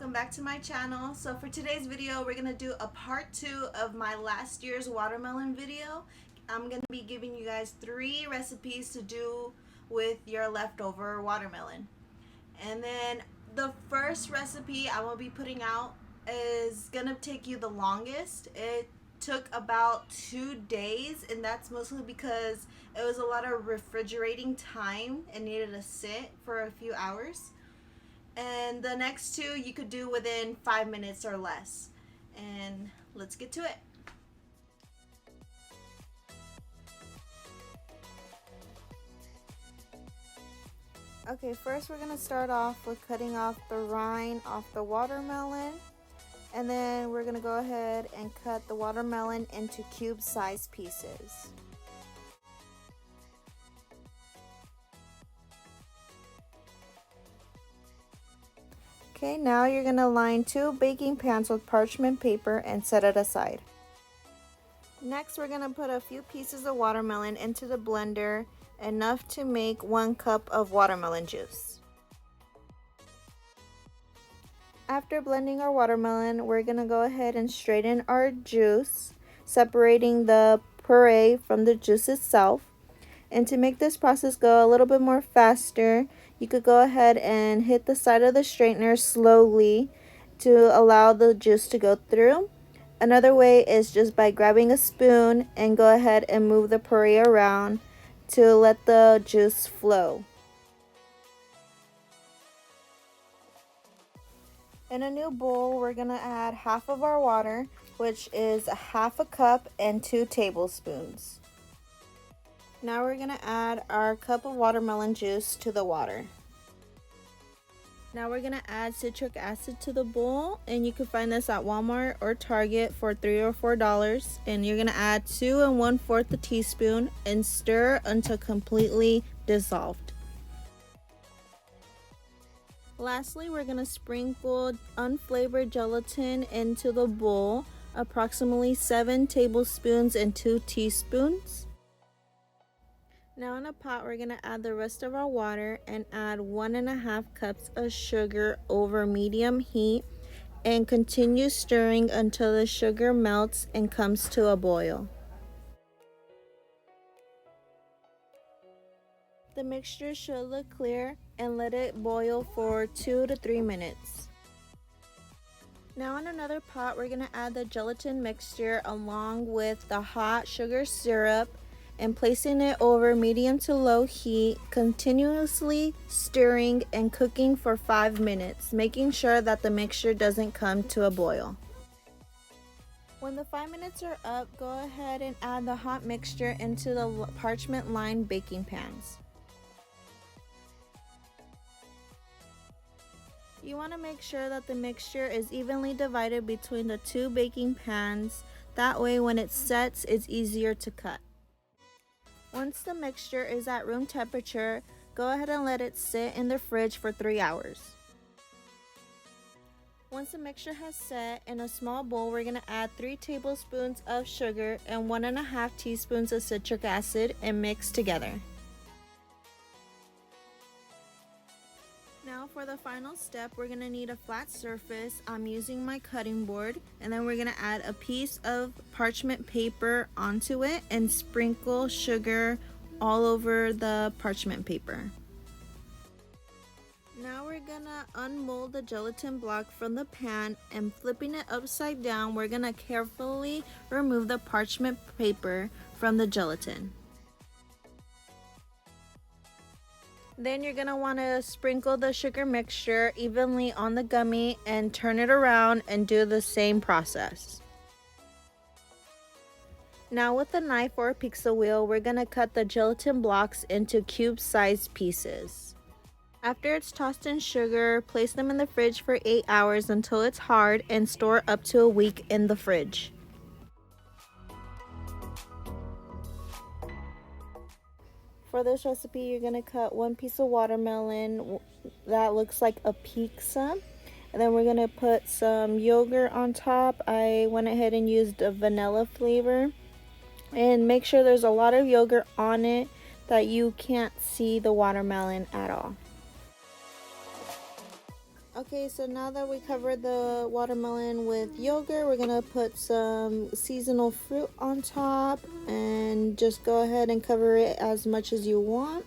welcome back to my channel. So for today's video, we're gonna do a part 2 of my last year's watermelon video. I'm gonna be giving you guys 3 recipes to do with your leftover watermelon. And then the first recipe I will be putting out is gonna take you the longest. It took about 2 days, and that's mostly because it was a lot of refrigerating time and needed to sit for a few hours. And the next 2 you could do within 5 minutes or less. And let's get to it. Okay, first we're going to start off with cutting off the rind off the watermelon. And then we're going to go ahead and cut the watermelon into cube-sized pieces. Okay, now you're going to line 2 baking pans with parchment paper and set it aside. Next, we're going to put a few pieces of watermelon into the blender, enough to make 1 cup of watermelon juice. After blending our watermelon, we're going to go ahead and strain our juice, separating the puree from the juice itself. And to make this process go a little bit more faster, you could go ahead and hit the side of the straightener slowly to allow the juice to go through. Another way is just by grabbing a spoon and go ahead and move the puree around to let the juice flow. In a new bowl, we're going to add half of our water, which is a half a cup and 2 tablespoons. Now we're going to add our cup of watermelon juice to the water. Now we're going to add citric acid to the bowl, and you can find this at Walmart or Target for $3 or $4. And you're going to add 2 1/4 teaspoon and stir until completely dissolved. Lastly, we're going to sprinkle unflavored gelatin into the bowl, approximately 7 tablespoons and 2 teaspoons. Now in a pot, we're going to add the rest of our water and add 1 1/2 cups of sugar over medium heat and continue stirring until the sugar melts and comes to a boil. The mixture should look clear, and let it boil for 2 to 3 minutes. Now in another pot, we're going to add the gelatin mixture along with the hot sugar syrup and placing it over medium to low heat, continuously stirring and cooking for 5 minutes, making sure that the mixture doesn't come to a boil. When the 5 minutes are up, go ahead and add the hot mixture into the parchment lined baking pans. You want to make sure that the mixture is evenly divided between the 2 baking pans. That way when it sets, it's easier to cut. Once the mixture is at room temperature, go ahead and let it sit in the fridge for 3 hours. Once the mixture has set, in a small bowl, we're going to add 3 tablespoons of sugar and 1 1/2 teaspoons of citric acid and mix together. Now for the final step, we're going to need a flat surface. I'm using my cutting board, and then we're going to add a piece of parchment paper onto it and sprinkle sugar all over the parchment paper. Now we're going to unmold the gelatin block from the pan, and flipping it upside down, we're going to carefully remove the parchment paper from the gelatin. Then you're going to want to sprinkle the sugar mixture evenly on the gummy and turn it around and do the same process. Now with a knife or a pizza wheel, we're going to cut the gelatin blocks into cube-sized pieces. After it's tossed in sugar, place them in the fridge for 8 hours until it's hard and store up to a week in the fridge. For this recipe, you're going to cut 1 piece of watermelon that looks like a pizza. And then we're going to put some yogurt on top. I went ahead and used a vanilla flavor. And make sure there's a lot of yogurt on it that you can't see the watermelon at all. Okay, so now that we covered the watermelon with yogurt, we're gonna put some seasonal fruit on top and just go ahead and cover it as much as you want.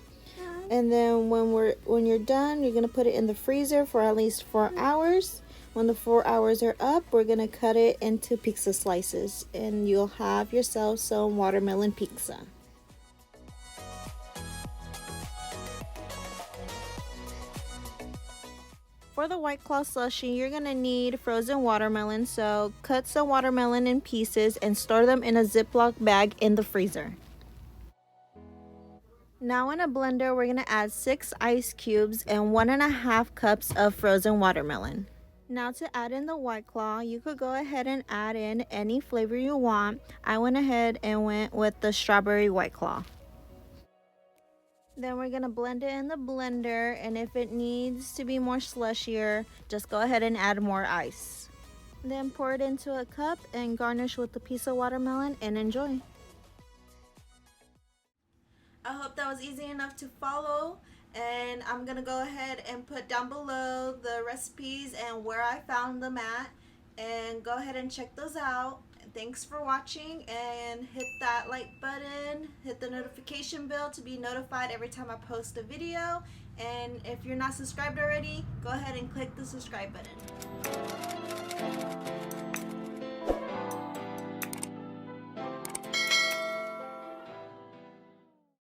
And then when you're done, you're gonna put it in the freezer for at least 4 hours. When the 4 hours are up, we're gonna cut it into pizza slices, and you'll have yourself some watermelon pizza. For the White Claw slushie, you're gonna need frozen watermelon, so cut some watermelon in pieces and store them in a Ziploc bag in the freezer. Now in a blender, we're gonna add 6 ice cubes and 1.5 cups of frozen watermelon. Now to add in the White Claw, you could go ahead and add in any flavor you want. I went ahead and went with the strawberry White Claw. Then we're gonna blend it in the blender, and if it needs to be more slushier, just go ahead and add more ice. Then pour it into a cup and garnish with a piece of watermelon and enjoy. I hope that was easy enough to follow, and I'm gonna go ahead and put down below the recipes and where I found them at, and go ahead and check those out. Thanks for watching, and hit that like button, hit the notification bell to be notified every time I post a video, and if you're not subscribed already, go ahead and click the subscribe button.